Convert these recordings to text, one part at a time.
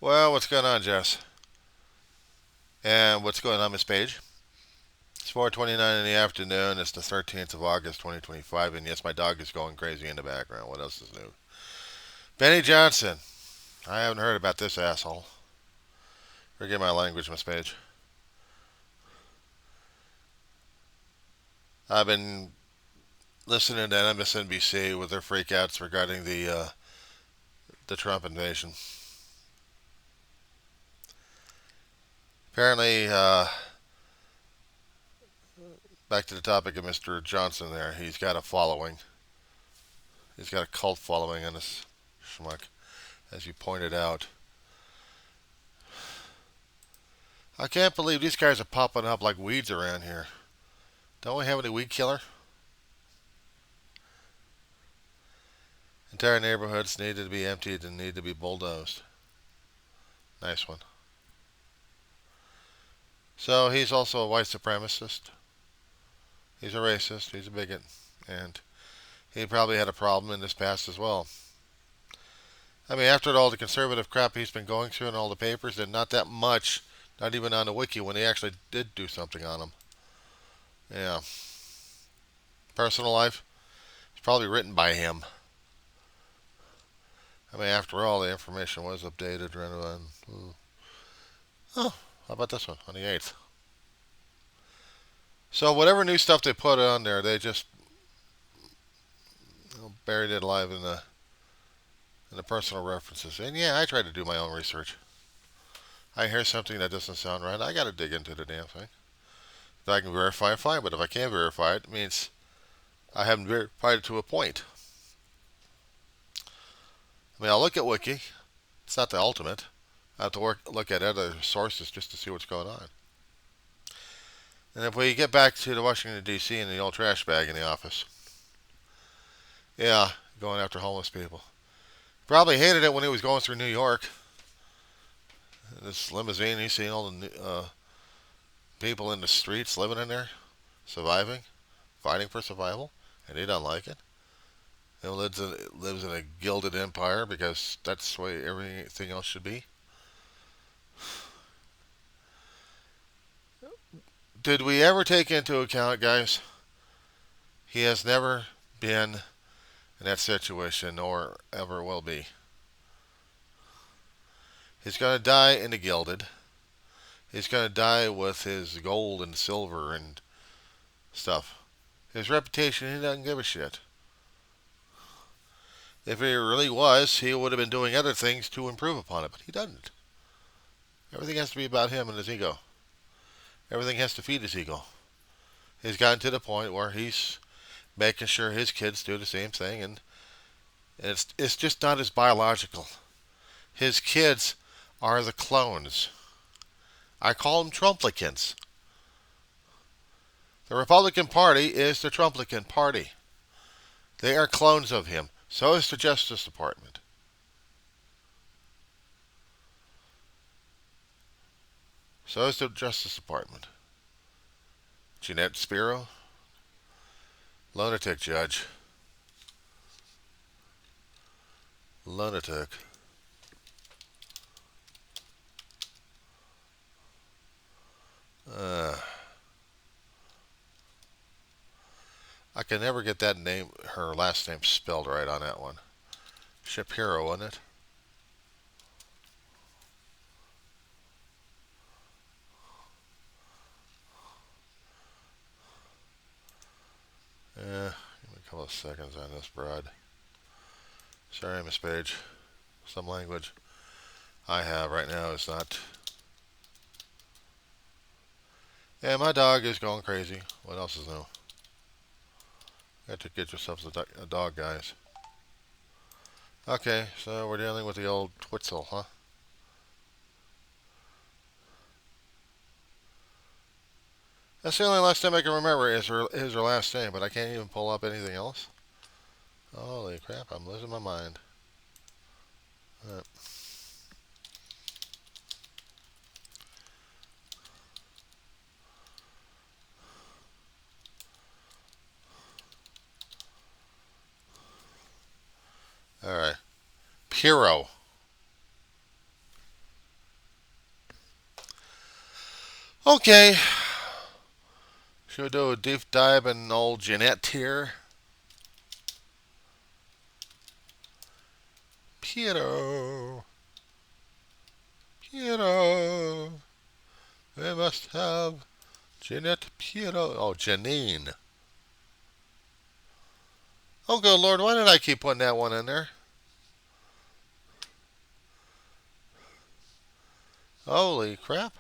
Well, what's going on, Jess? And what's going on, Miss Page? It's 4:29 in the afternoon. It's the 13th of August, 2025, and yes, my dog is going crazy in the background. What else is new? Benny Johnson. I haven't heard about this asshole. Forgive my language, Miss Page. I've been listening to MSNBC with their freakouts regarding the Trump invasion. Apparently, back to the topic of Mr. Johnson. There, he's got a following. He's got a cult following on this schmuck, as you pointed out. I can't believe these guys are popping up like weeds around here. Don't we have any weed killer? Entire neighborhoods need to be emptied and need to be bulldozed. Nice one. So he's also a white supremacist. He's a racist. He's a bigot. And he probably had a problem in this past as well. I mean, after all the conservative crap he's been going through in all the papers, and not that much, not even on the wiki, when he actually did do something on him. Yeah. Personal life, it's probably written by him. I mean, after all, the information was updated. Oh, how about this one on the 8th? So whatever new stuff they put on there, they just buried it alive in the personal references. And yeah, I try to do my own research. I hear something that doesn't sound right, I got to dig into the damn thing. If I can verify it, fine. But if I can't verify it, it means I haven't verified it to a point. I mean, I'll look at Wiki. It's not the ultimate. I have to look at other sources just to see what's going on. And if we get back to the Washington, D.C. and the old trash bag in the office. Yeah, going after homeless people. Probably hated it when he was going through New York. This limousine, he's seen all the people in the streets living in there, surviving, fighting for survival, and he don't like it. He lives in a gilded empire because that's the way everything else should be. Did we ever take into account, guys? He has never been in that situation or ever will be. He's going to die in the gilded. He's going to die with his gold and silver and stuff. His reputation, he doesn't give a shit. If he really was, he would have been doing other things to improve upon it, but he doesn't. Everything has to be about him and his ego. Everything has to feed his ego. He's gotten to the point where he's making sure his kids do the same thing, and it's just not as biological. His kids are the clones. I call them Trumplicans. The Republican Party is the Trumplican Party. They are clones of him. So is the Justice Department. So is the Justice Department. Jeanette Spiro, lunatic judge. Lunatic. Uh, I can never get that name, her last name spelled right on that one. Shapiro, wasn't it? Give me a couple of seconds on this broad. Sorry, Miss Page. Some language I have right now is not. Yeah, my dog is going crazy. What else is new? Got to get yourselves a dog, guys. Okay, so we're dealing with the old Twitzel, huh? That's the only last name I can remember is her last name, but I can't even pull up anything else. Holy crap, I'm losing my mind. Right. All right. Piro. Okay, should we do a deep dive in old Jeanette here? Piero, Piero, we must have Jeanette Piero. Oh, Janine. Oh, good Lord, why did I keep putting that one in there? Holy crap.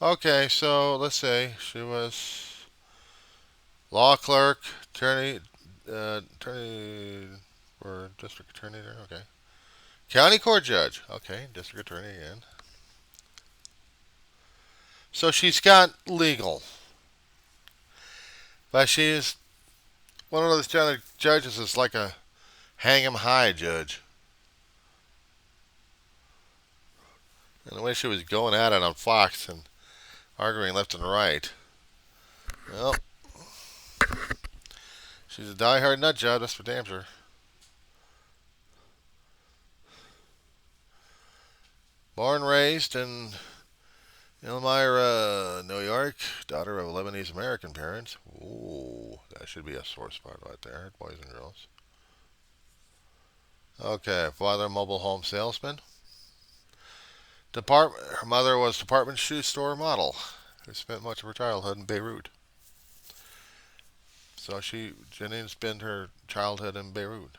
Okay, so let's say she was law clerk, attorney, or district attorney there. Okay, county court judge. Okay, district attorney again. So she's got legal, but she's one of those judges that's like a hang 'em high judge. And the way she was going at it on Fox and arguing left and right. Well, she's a die-hard nut job. That's for damn sure. Born and raised in Elmira, New York, daughter of Lebanese American parents. Ooh, that should be a sore spot right there, boys and girls. Okay, father, mobile home salesman. Her mother was department shoe store model who spent much of her childhood in Beirut. So Janine spent her childhood in Beirut.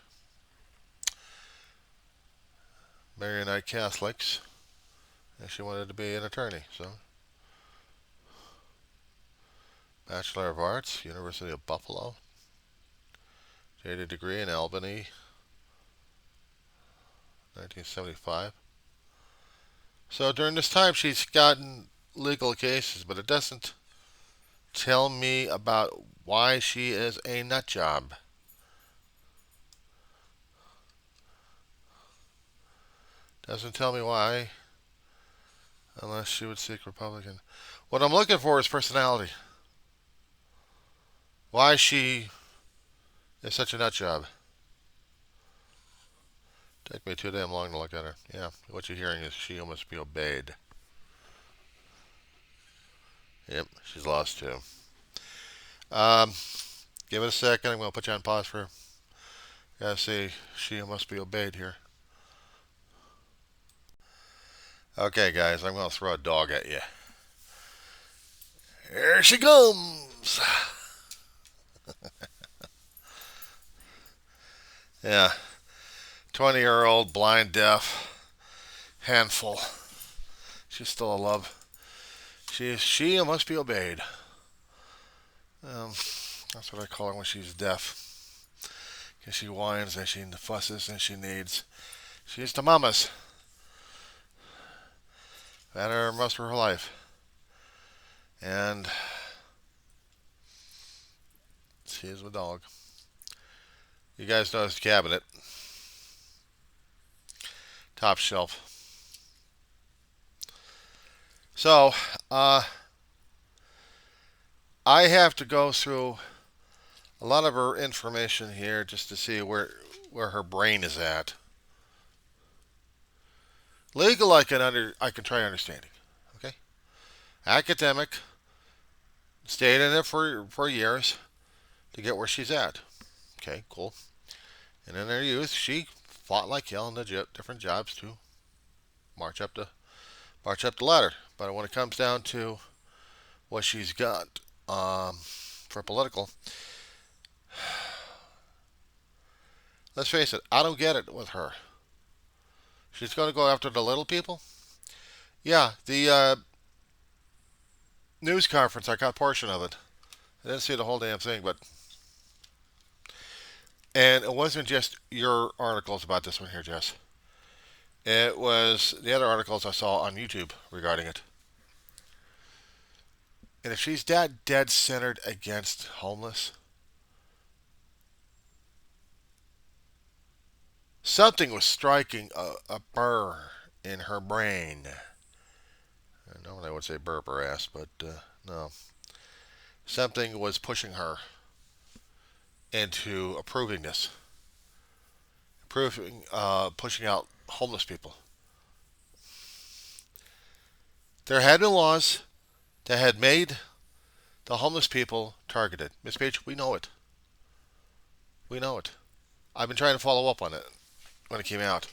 Maronite Catholics, and she wanted to be an attorney. So, Bachelor of Arts, University of Buffalo. JD degree in Albany, 1975. So during this time, she's gotten legal cases, but it doesn't tell me about why she is a nut job. Doesn't tell me why, unless she would seek Republican. What I'm looking for is personality. Why she is such a nut job. Take me too damn long to look at her. Yeah, what you're hearing is she must be obeyed. Yep, she's lost too. Um, Give it a second. I'm going to put you on pause for. Gotta see, she must be obeyed here. Okay, guys, I'm going to throw a dog at you. Here she comes. Yeah, 20-year-old, blind, deaf, handful. She's still a love. She must be obeyed. Um, that's what I call her when she's deaf. Because she whines and she fusses and she needs. She's the mama's. Had her most of her life. And she's a dog. You guys noticed the cabinet. Top shelf. So, I have to go through a lot of her information here just to see where her brain is at. Legal, I can try understanding. Okay, academic, stayed in it for years to get where she's at. Okay, cool. And in her youth, she fought like hell in the different jobs to march up the ladder. But when it comes down to what she's got for political, let's face it, I don't get it with her. She's going to go after the little people. Yeah, the news conference, I got a portion of it. I didn't see the whole damn thing, but and it wasn't just your articles about this one here, Jess. It was the other articles I saw on YouTube regarding it. And if she's that dead centered against homeless, something was striking a burr in her brain. Normally I would say burp her ass, but no. Something was pushing her into approving this, pushing out homeless people. There had been laws that had made the homeless people targeted. Miss Page, we know it. We know it. I've been trying to follow up on it when it came out.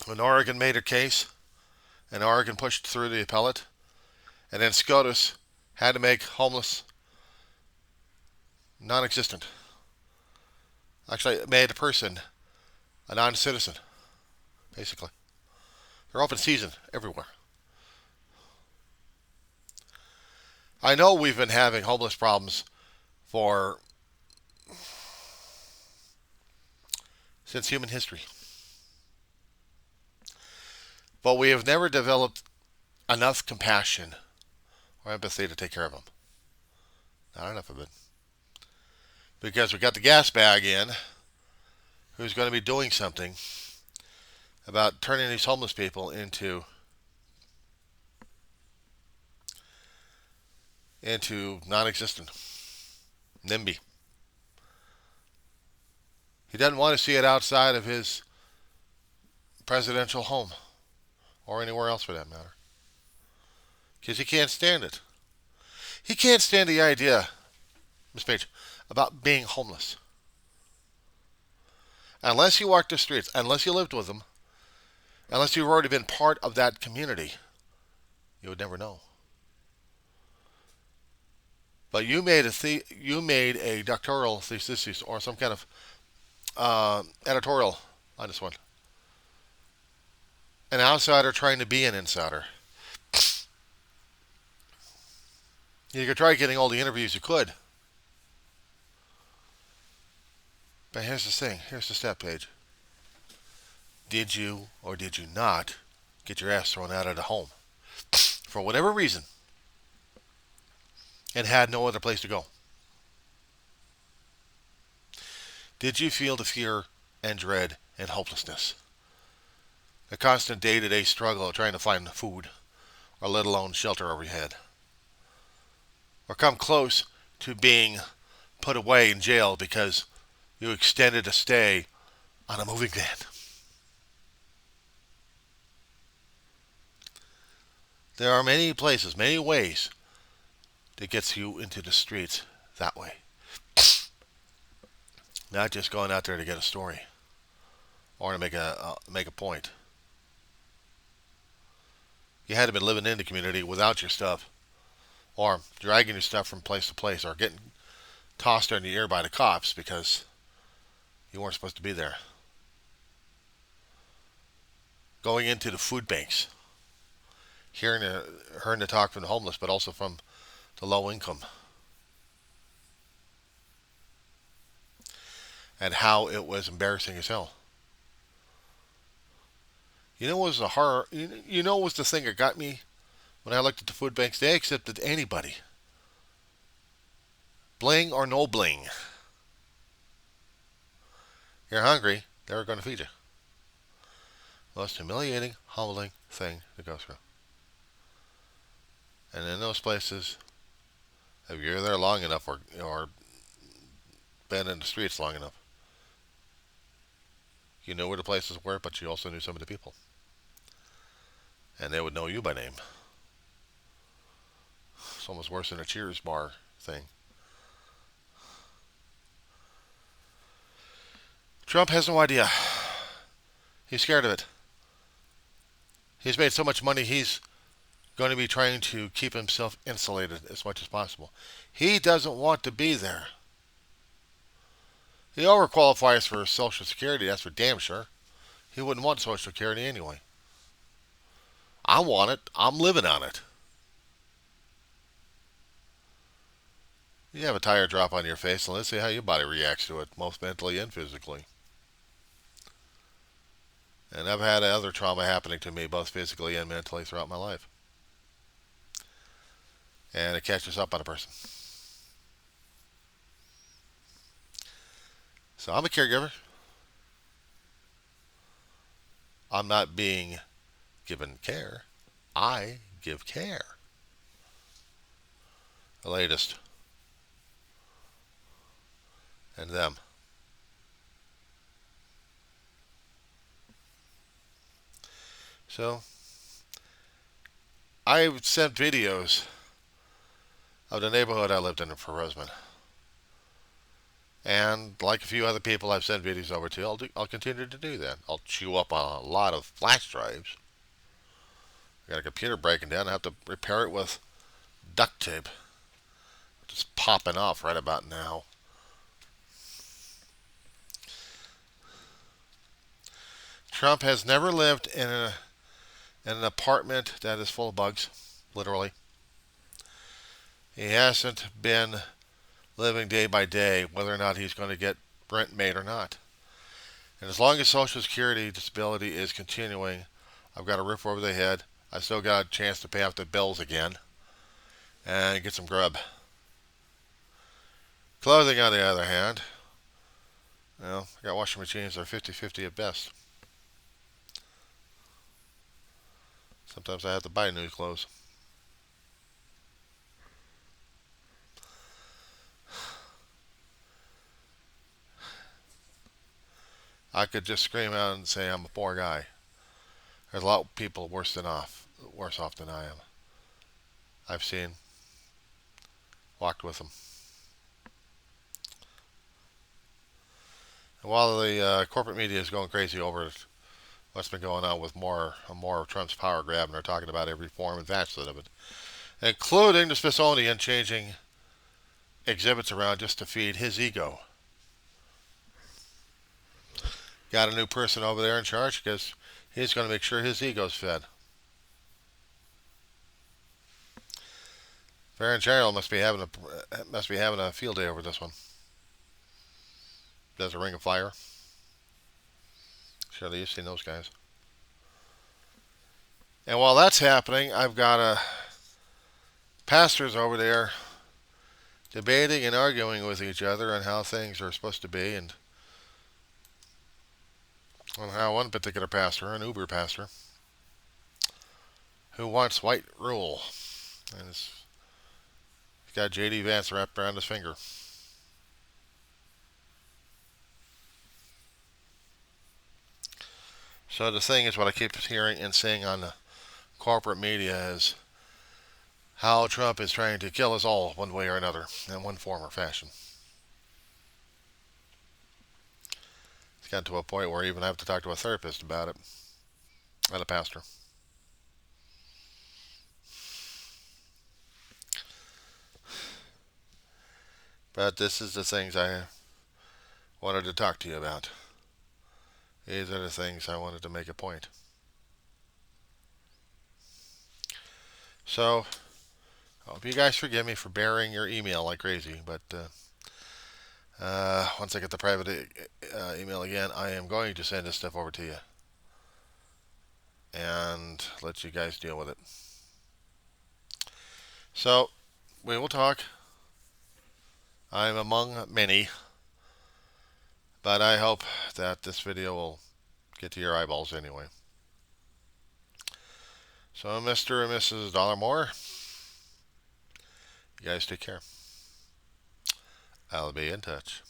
When Oregon made a case, and Oregon pushed through the appellate, and then SCOTUS had to make homeless non-existent. Actually, it made a person a non-citizen, basically. They're open season everywhere. I know we've been having homeless problems for since human history, but we have never developed enough compassion or empathy to take care of them. Not enough of it. Because we got the gas bag in, who's going to be doing something about turning these homeless people into non-existent. NIMBY. He doesn't want to see it outside of his presidential home, or anywhere else for that matter, because he can't stand it. He can't stand the idea, Miss Page, about being homeless. Unless you walk the streets, unless you lived with them, unless you've already been part of that community, you would never know. But you made a doctoral thesis or some kind of editorial on this one. An outsider trying to be an insider. You could try getting all the interviews you could. But here's the thing. Here's the step page. Did you or did you not get your ass thrown out of the home? For whatever reason. And had no other place to go. Did you feel the fear and dread and hopelessness? A constant day-to-day struggle of trying to find food, or let alone shelter over your head. Or come close to being put away in jail because you extended a stay on a moving van. There are many places, many ways that gets you into the streets that way. Not just going out there to get a story or to make a point. You had to be living in the community without your stuff, or dragging your stuff from place to place, or getting tossed in the air by the cops because you weren't supposed to be there. Going into the food banks, hearing the talk from the homeless, but also from the low income, and how it was embarrassing as hell. You know what was the horror? You know what was the thing that got me when I looked at the food banks? They accepted anybody, bling or no bling. You're hungry, they were going to feed you. Most humiliating, humbling thing to go through. And in those places, if you're there long enough or been in the streets long enough, you knew where the places were, but you also knew some of the people. And they would know you by name. It's almost worse than a Cheers bar thing. Trump has no idea. He's scared of it. He's made so much money, he's going to be trying to keep himself insulated as much as possible. He doesn't want to be there. He overqualifies for Social Security, that's for damn sure. He wouldn't want Social Security anyway. I want it. I'm living on it. You have a tire drop on your face, and let's see how your body reacts to it, both mentally and physically. And I've had other trauma happening to me, both physically and mentally, throughout my life. And it catches up on a person. So I'm a caregiver. I'm not being given care. I give care. The latest. And them. So, I sent videos of the neighborhood I lived in Roseman. And like a few other people I've sent videos over to, I'll continue to do that. I'll chew up a lot of flash drives. I got a computer breaking down. I have to repair it with duct tape. Just popping off right about now. Trump has never lived in an apartment that is full of bugs, literally. He hasn't been living day by day whether or not he's going to get rent made or not. And as long as Social Security disability is continuing, I've got a roof over the head. I still got a chance to pay off the bills again and get some grub. Clothing, on the other hand, well, I got washing machines that are 50-50 at best. Sometimes I have to buy new clothes. I could just scream out and say I'm a poor guy. There's a lot of people worse off than I am. I've seen, walked with them. And while the corporate media is going crazy over what's been going on with more of Trump's power grab, and they're talking about every form and facet of it, including the Smithsonian changing exhibits around just to feed his ego. Got a new person over there in charge because he's going to make sure his ego's fed. Fair and Gerald must be having a field day over this one. Does a ring of fire. Sure, you've seen those guys. And while that's happening, I've got pastors over there debating and arguing with each other on how things are supposed to be, and on how one particular pastor, an Uber pastor, who wants white rule, and he's got J.D. Vance wrapped around his finger. So the thing is, what I keep hearing and seeing on the corporate media is how Trump is trying to kill us all one way or another, in one form or fashion. It's gotten to a point where I even have to talk to a therapist about it, and a pastor. But this is the things I wanted to talk to you about. These are the things I wanted to make a point. So, I hope you guys forgive me for burying your email like crazy, but once I get the private email again, I am going to send this stuff over to you and let you guys deal with it. So, we will talk. I'm among many, but I hope that this video will get to your eyeballs anyway. So, Mr. and Mrs. Dollemore, you guys take care. I'll be in touch.